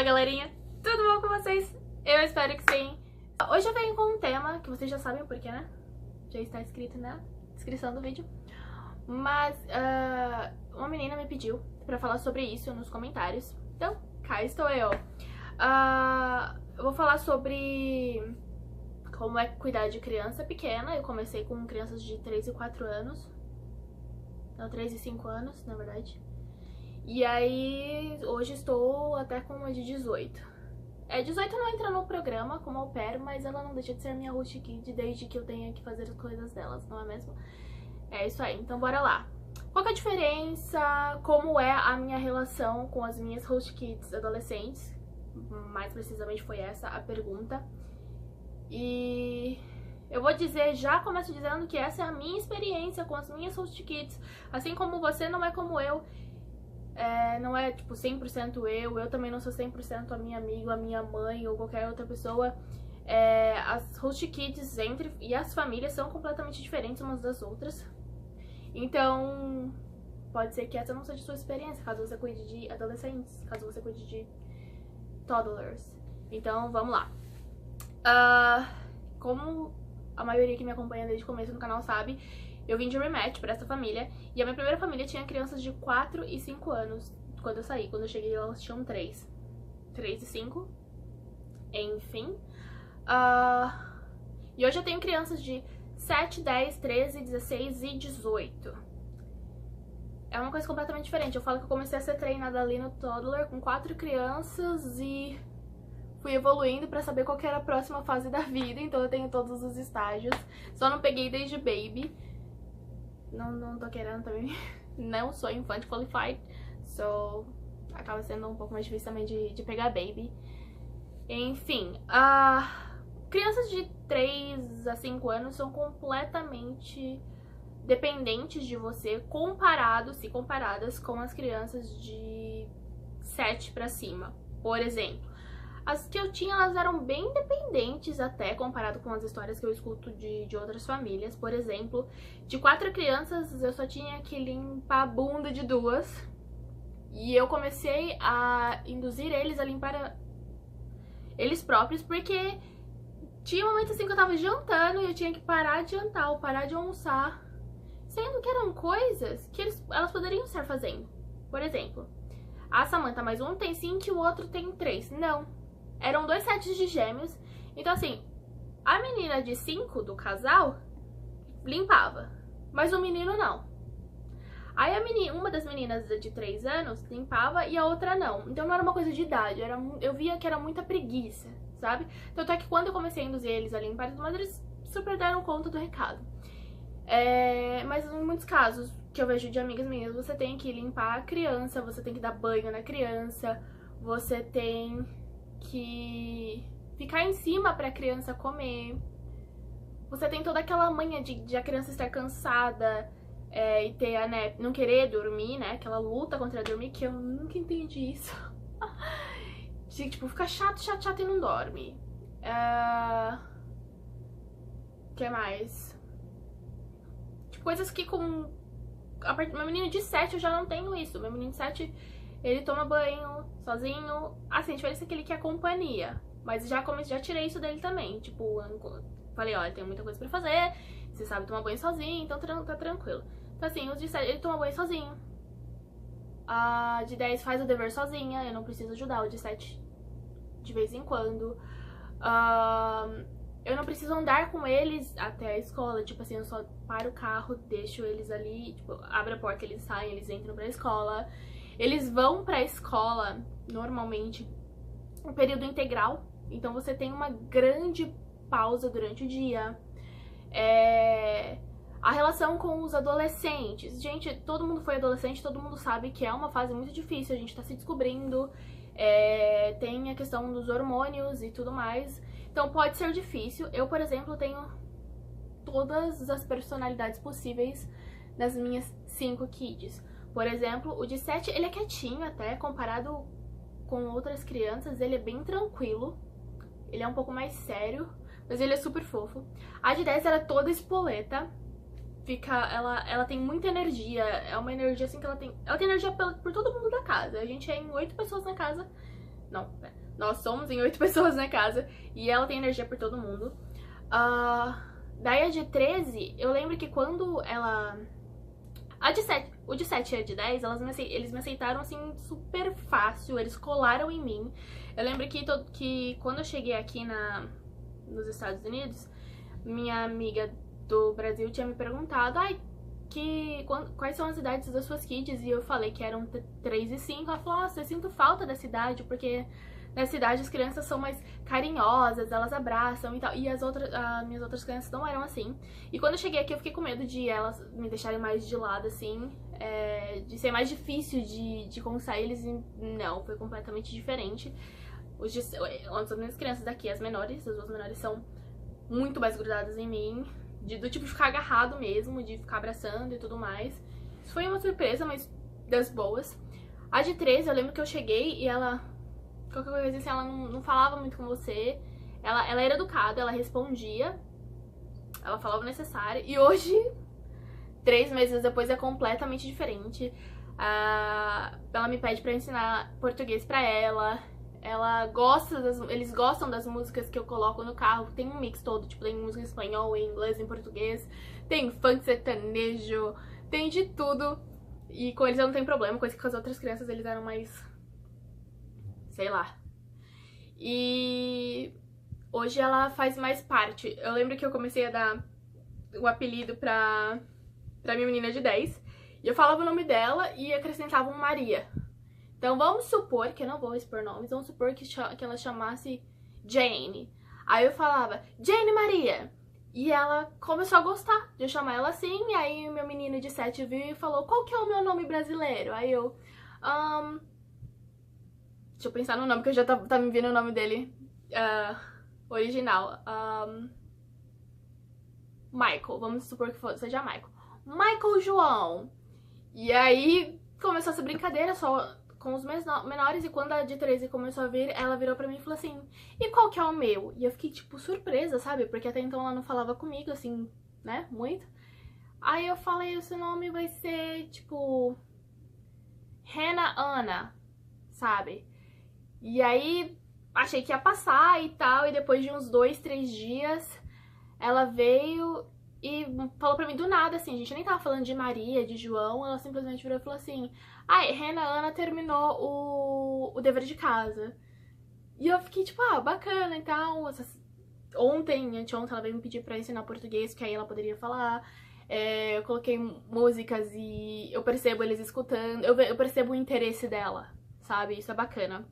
Fala galerinha, tudo bom com vocês? Eu espero que sim. Hoje eu venho com um tema que vocês já sabem o porquê, né? Já está escrito na descrição do vídeo. Mas uma menina me pediu pra falar sobre isso nos comentários. Então, cá estou eu. Eu vou falar sobre como é cuidar de criança pequena. Eu comecei com crianças de 3 e 4 anos. Não, 3 e 5 anos, na verdade. E aí, hoje estou até com uma de 18. 18 não entra no programa como au pair, mas ela não deixa de ser minha host kid desde que eu tenha que fazer as coisas delas, não é mesmo? É isso aí, então bora lá. Qual que é a diferença? Como é a minha relação com as minhas host kids adolescentes? Mais precisamente foi essa a pergunta. E eu vou dizer, já começo dizendo que essa é a minha experiência com as minhas host kids. Assim como você não é como eu. Não é tipo 100% eu também não sou 100% a minha amiga, a minha mãe ou qualquer outra pessoa. As host kids e as famílias são completamente diferentes umas das outras. Então, pode ser que essa não seja a sua experiência, caso você cuide de adolescentes, caso você cuide de toddlers. Então, vamos lá. Como a maioria que me acompanha desde o começo no canal sabe, eu vim de rematch pra essa família. E a minha primeira família tinha crianças de 4 e 5 anos quando eu saí. Quando eu cheguei, elas tinham 3 e 5. Enfim. E hoje eu tenho crianças de 7, 10, 13, 16 e 18. É uma coisa completamente diferente. Eu falo que eu comecei a ser treinada ali no toddler com 4 crianças e fui evoluindo pra saber qual que era a próxima fase da vida. Então eu tenho todos os estágios. Só não peguei desde baby. Não tô querendo também. Não sou infante qualified. So, acaba sendo um pouco mais difícil também de pegar baby. Enfim, crianças de 3 a 5 anos são completamente dependentes de você se comparadas com as crianças de 7 pra cima. Por exemplo, as que eu tinha, elas eram bem dependentes até, comparado com as histórias que eu escuto de outras famílias. Por exemplo, de 4 crianças, eu só tinha que limpar a bunda de 2. E eu comecei a induzir eles a limpar eles próprios, porque tinha momentos assim que eu tava jantando e eu tinha que parar de jantar ou parar de almoçar, sendo que eram coisas que elas poderiam estar fazendo. Por exemplo, a Samantha mais um tem 5 e o outro tem 3. Não. Eram 2 sets de gêmeos. Então assim, a menina de 5 do casal limpava, mas o menino não. Aí uma das meninas de 3 anos limpava e a outra não. Então não era uma coisa de idade, eu via que era muita preguiça, sabe? Tanto é que quando eu comecei a induzir eles a limpar, eles super deram conta do recado. Mas em muitos casos que eu vejo de amigas minhas, você tem que limpar a criança, você tem que dar banho na criança, você tem que ficar em cima pra criança comer. Você tem toda aquela manha de a criança estar cansada e ter não querer dormir, né? Aquela luta contra dormir, que eu nunca entendi isso. De, tipo, fica chato e não dorme. O que mais? Tipo, coisas que com meu menino de 7 eu já não tenho isso. Meu menino de 7, ele toma banho sozinho. Assim, a diferença é que ele quer companhia. Mas já tirei isso dele também. Tipo, falei, olha, tem muita coisa pra fazer. Você sabe tomar banho sozinho, então tá tranquilo. Então assim, os de 7, ele toma banho sozinho. A de 10 faz o dever sozinha, eu não preciso ajudar. O de 7 de vez em quando. Eu não preciso andar com eles até a escola. Tipo assim, eu só paro o carro, deixo eles ali, tipo, abro a porta, eles saem, eles entram pra escola. Eles vão pra escola, normalmente, um período integral. Então você tem uma grande pausa durante o dia. A relação com os adolescentes. Gente, todo mundo foi adolescente, todo mundo sabe que é uma fase muito difícil. A gente tá se descobrindo. Tem a questão dos hormônios e tudo mais. Então pode ser difícil. Eu, por exemplo, tenho todas as personalidades possíveis nas minhas 5 kids. Por exemplo, o de 7, ele é quietinho até, comparado com outras crianças, ele é bem tranquilo. Ele é um pouco mais sério, mas ele é super fofo. A de 10 ela é toda espoleta. Ela tem muita energia. É uma energia assim que ela tem energia por todo mundo da casa. A gente é em 8 pessoas na casa. Não, nós somos em 8 pessoas na casa. E ela tem energia por todo mundo. Daí a de 13, eu lembro que quando ela... O de 7 e a de 10, eles me aceitaram, assim, super fácil. Eles colaram em mim. Eu lembro que quando eu cheguei aqui nos Estados Unidos, minha amiga do Brasil tinha me perguntado, quais são as idades das suas kids? E eu falei que eram 3 e 5. Ela falou, nossa, eu sinto falta dessa idade, porque nessa idade as crianças são mais carinhosas, elas abraçam e tal. E as minhas outras crianças não eram assim. E quando eu cheguei aqui eu fiquei com medo de elas me deixarem mais de lado, assim, de ser mais difícil de conquistar eles. E não, foi completamente diferente. As minhas crianças daqui, as duas menores, são muito mais grudadas em mim, do tipo de ficar agarrado mesmo, de ficar abraçando e tudo mais. Isso foi uma surpresa, mas das boas. A de 13, eu lembro que eu cheguei e ela, qualquer coisa assim, ela não falava muito com você. Ela era educada, ela respondia, ela falava o necessário. E hoje, 3 meses depois, é completamente diferente. Ela me pede pra ensinar português pra ela. Eles gostam das músicas que eu coloco no carro. Tem um mix todo, tipo, tem música em espanhol, em inglês, em português. Tem funk, sertanejo, tem de tudo. E com eles eu não tenho problema, coisa que com as outras crianças eles eram mais... sei lá. E hoje ela faz mais parte. Eu lembro que eu comecei a dar o apelido pra minha menina de 10. E eu falava o nome dela e acrescentava um Maria. Então vamos supor, que eu não vou expor nomes, vamos supor que ela chamasse Jane. Aí eu falava, Jane Maria. E ela começou a gostar de eu chamar ela assim. E aí o meu menino de 7 viu e falou, qual que é o meu nome brasileiro? Aí eu, deixa eu pensar no nome, que já tá me vindo o nome dele original. Michael, vamos supor que seja Michael. Michael João. E aí começou essa brincadeira só com os menores, e quando a de 13 começou a vir, ela virou pra mim e falou assim, e qual que é o meu? E eu fiquei, tipo, surpresa, sabe? Porque até então ela não falava comigo, assim, né, muito. Aí eu falei, o seu nome vai ser, tipo, Hannah Ana, sabe? E aí achei que ia passar e tal, e depois de uns 2, 3 dias, ela veio e falou pra mim do nada, assim, a gente nem tava falando de Maria, de João, ela simplesmente virou e falou assim, Hannah Ana terminou o dever de casa. E eu fiquei tipo, bacana e tal. Anteontem ela veio me pedir pra ensinar português, que aí ela poderia falar. Eu coloquei músicas e eu percebo eles escutando, eu percebo o interesse dela, sabe? Isso é bacana.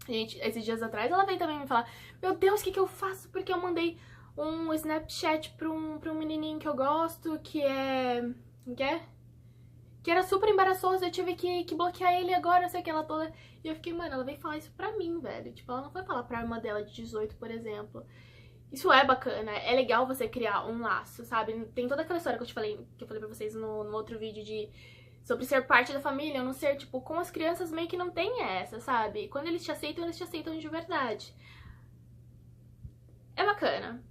Gente, esses dias atrás ela veio também me falar, meu Deus, o que eu faço? Porque eu mandei um Snapchat pra um menininho que eu gosto, que era super embaraçoso, eu tive que bloquear ele agora, não sei o que, ela toda... E eu fiquei, mano, ela veio falar isso pra mim, velho. Tipo, ela não foi falar pra irmã dela de 18, por exemplo. Isso é bacana, é legal você criar um laço, sabe? Tem toda aquela história que eu falei pra vocês no outro vídeo sobre ser parte da família, ou não ser, tipo, com as crianças meio que não tem essa, sabe? Quando eles te aceitam de verdade. É bacana.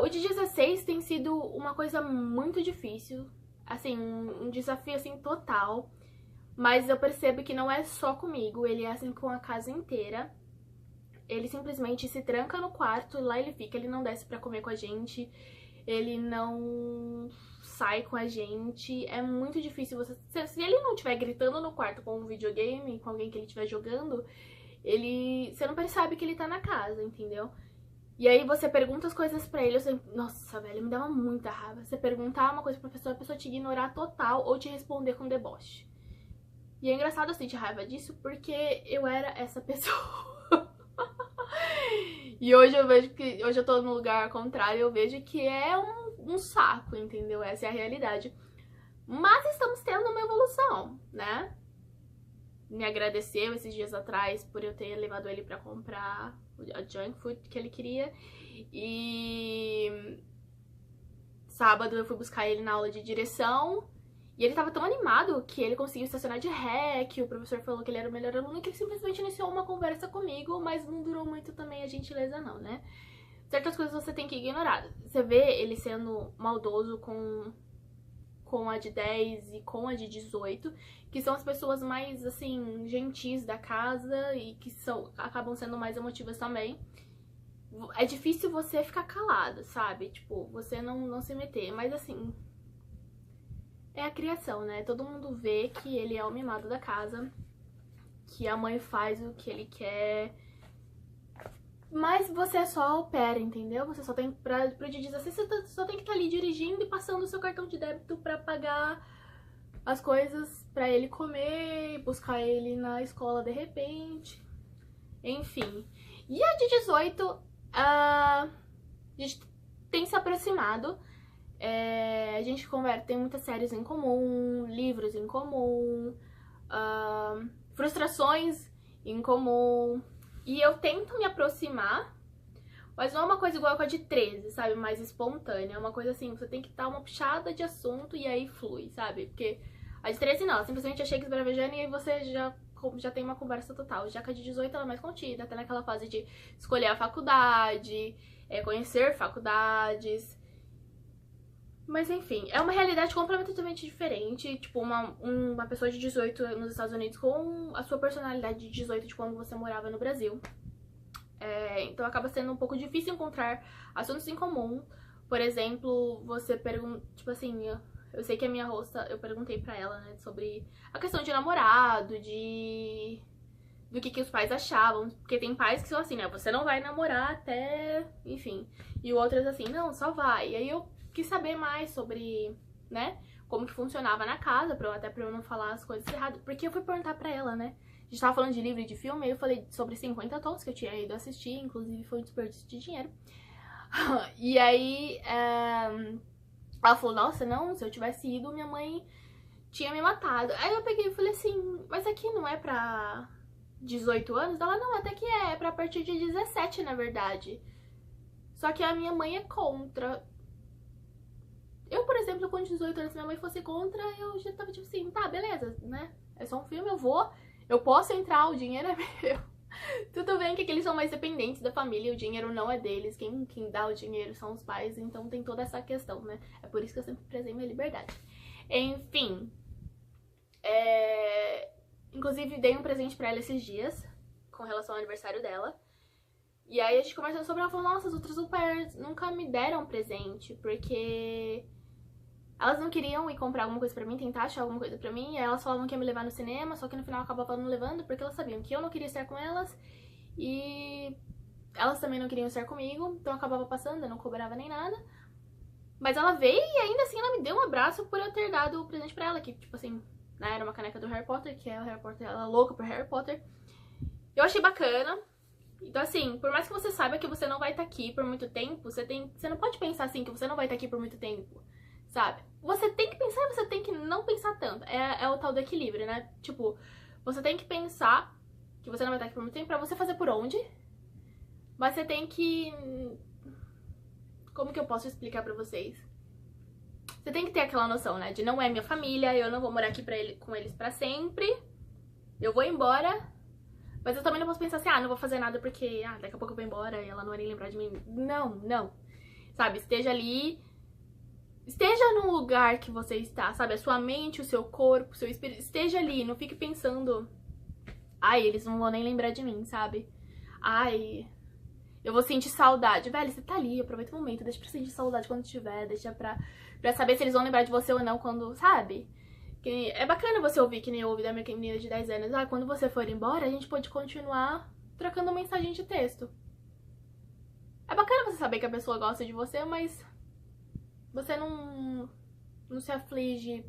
O de 16 tem sido uma coisa muito difícil, assim, um desafio, assim, total. Mas eu percebo que não é só comigo, ele é assim com a casa inteira. Ele simplesmente se tranca no quarto e lá ele fica, ele não desce pra comer com a gente, ele não sai com a gente. É muito difícil você... Se ele não estiver gritando no quarto com um videogame, com alguém que ele estiver jogando, você não percebe que ele tá na casa, entendeu? E aí você pergunta as coisas pra ele, nossa, velho, me dava muita raiva. Você perguntar uma coisa pra pessoa, a pessoa te ignorar total ou te responder com deboche. E é engraçado eu sentir raiva disso porque eu era essa pessoa. E hoje eu vejo que... Hoje eu tô no lugar contrário, eu vejo que é um saco, entendeu? Essa é a realidade. Mas estamos tendo uma evolução, né? Me agradeceu esses dias atrás por eu ter levado ele pra comprar a junk food que ele queria. E sábado eu fui buscar ele na aula de direção. E ele tava tão animado que ele conseguiu estacionar de ré, que o professor falou que ele era o melhor aluno, que ele simplesmente iniciou uma conversa comigo, mas não durou muito também a gentileza não, né? Certas coisas você tem que ignorar. Você vê ele sendo maldoso com com a de 10 e com a de 18, que são as pessoas mais, assim, gentis da casa e que acabam sendo mais emotivas também. É difícil você ficar calado, sabe? Tipo, você não se meter, mas assim, é a criação, né? Todo mundo vê que ele é o mimado da casa, que a mãe faz o que ele quer, mas você só opera, entendeu? Você só tem, pro dia 16, você só tem que estar ali dirigindo e passando o seu cartão de débito pra pagar as coisas pra ele comer, buscar ele na escola de repente, enfim. E a de 18, a gente tem se aproximado, a gente tem muitas séries em comum, livros em comum, frustrações em comum, e eu tento me aproximar, mas não é uma coisa igual com a de 13, sabe? Mais espontânea, é uma coisa assim, você tem que dar uma puxada de assunto e aí flui, sabe? Porque a de 13 não, simplesmente a Shakespeare esbravejando e aí você já tem uma conversa total. Já que a de 18 ela é mais contida, até naquela fase de escolher a faculdade, conhecer faculdades. Mas enfim, é uma realidade completamente diferente. Tipo, uma pessoa de 18 nos Estados Unidos com a sua personalidade de 18 de quando você morava no Brasil. Então acaba sendo um pouco difícil encontrar assuntos em comum. Por exemplo, você pergunta, tipo assim, eu sei que a minha hosta, eu perguntei pra ela, né, sobre a questão de namorado, do que os pais achavam. Porque tem pais que são assim, né, você não vai namorar até, enfim. E outros assim, não, só vai. E aí eu quis saber mais sobre, né, como que funcionava na casa, até pra eu não falar as coisas erradas. Porque eu fui perguntar pra ela, né, a gente tava falando de livro e de filme, aí eu falei sobre 50 Tons, que eu tinha ido assistir, inclusive foi um desperdício de dinheiro. E aí, ela falou, nossa, não, se eu tivesse ido, minha mãe tinha me matado. Aí eu peguei e falei assim, mas aqui não é pra 18 anos? Ela, não, até que é pra partir de 17, na verdade. Só que a minha mãe é contra. Eu, por exemplo, com 18 anos, se minha mãe fosse contra, eu já tava tipo assim, tá, beleza, né? É só um filme, eu posso entrar, o dinheiro é meu. Tudo bem que eles são mais dependentes da família, o dinheiro não é deles, quem dá o dinheiro são os pais, então tem toda essa questão, né? É por isso que eu sempre prezei minha liberdade. Enfim, inclusive dei um presente pra ela esses dias, com relação ao aniversário dela. E aí a gente conversando sobre, ela falou, nossa, as outras au pairs nunca me deram presente, porque elas não queriam ir comprar alguma coisa pra mim, tentar achar alguma coisa pra mim, e aí elas falavam que ia me levar no cinema, só que no final acabavam não levando, porque elas sabiam que eu não queria estar com elas, e elas também não queriam estar comigo, então eu acabava passando, eu não cobrava nem nada. Mas ela veio e ainda assim ela me deu um abraço por eu ter dado o presente pra ela, que tipo assim, né, era uma caneca do Harry Potter, que é o Harry Potter, ela é louca por Harry Potter. Eu achei bacana. Então assim, por mais que você saiba que você não vai estar aqui por muito tempo, você não pode pensar assim, que você não vai estar aqui por muito tempo, sabe? Você tem que pensar e você tem que não pensar tanto. É o tal do equilíbrio, né? Tipo, você tem que pensar que você não vai estar aqui por muito tempo pra você fazer por onde, mas você tem que... Como que eu posso explicar pra vocês? Você tem que ter aquela noção, né? De não é minha família, eu não vou morar aqui com eles pra sempre, eu vou embora, mas eu também não posso pensar assim, não vou fazer nada porque, daqui a pouco eu vou embora e ela não vai nem lembrar de mim. Não. Sabe, esteja ali, esteja no lugar que você está, sabe? A sua mente, o seu corpo, o seu espírito, esteja ali, não fique pensando, eles não vão nem lembrar de mim, sabe? Eu vou sentir saudade. Velho, você tá ali, aproveita o momento, deixa pra sentir saudade quando tiver, deixa pra saber se eles vão lembrar de você ou não quando, sabe? Que é bacana você ouvir, que nem eu ouvi da minha menina de 10 anos. Quando você for embora, a gente pode continuar trocando mensagem de texto. É bacana você saber que a pessoa gosta de você, mas você não se aflige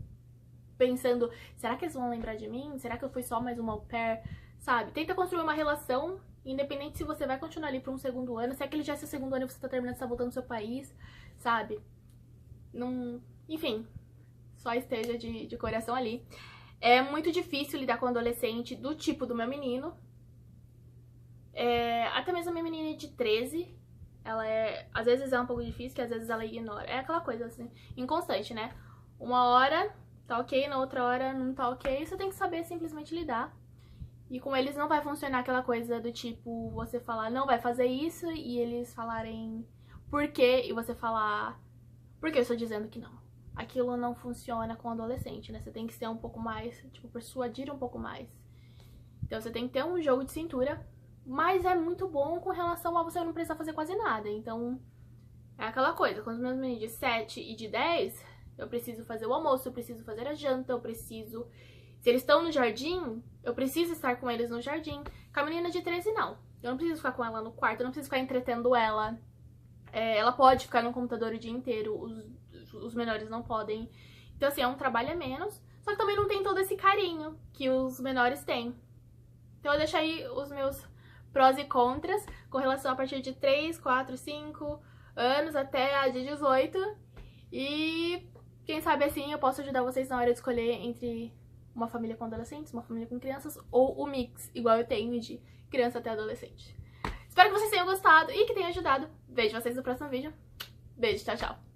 pensando, será que eles vão lembrar de mim? Será que eu fui só mais uma au pair? Sabe? Tenta construir uma relação, independente se você vai continuar ali por um segundo ano, se aquele já é seu segundo ano e você tá terminando, você tá voltando ao seu país, sabe? Enfim, só esteja de coração ali. É muito difícil lidar com um adolescente do tipo do meu menino. Até mesmo a minha menina de 13, às vezes é um pouco difícil, que às vezes ela ignora. É aquela coisa assim, inconstante, né? Uma hora tá ok, na outra hora não tá ok, você tem que saber simplesmente lidar. E com eles não vai funcionar aquela coisa do tipo, você falar, não vai fazer isso, e eles falarem por quê, e você falar, por que eu estou dizendo que não? aquilo não funciona com adolescente, né? Você tem que ser um pouco mais, tipo, persuadir um pouco mais. Então você tem que ter um jogo de cintura, mas é muito bom com relação a você não precisar fazer quase nada. Então, é aquela coisa, com os meus meninos de 7 e de 10, eu preciso fazer o almoço, eu preciso fazer a janta, eu preciso... Se eles estão no jardim, eu preciso estar com eles no jardim. Com a menina de 13, não. Eu não preciso ficar com ela no quarto, eu não preciso ficar entretendo ela. Ela pode ficar no computador o dia inteiro, os menores não podem. Então, assim, é um trabalho a menos, só que também não tem todo esse carinho que os menores têm. Então, eu deixo aí os meus prós e contras com relação a partir de 3, 4, 5 anos até a de 18. E quem sabe assim eu posso ajudar vocês na hora de escolher entre uma família com adolescentes, uma família com crianças ou o mix, igual eu tenho de criança até adolescente. Espero que vocês tenham gostado e que tenha ajudado. Vejo vocês no próximo vídeo. Beijo, tchau, tchau.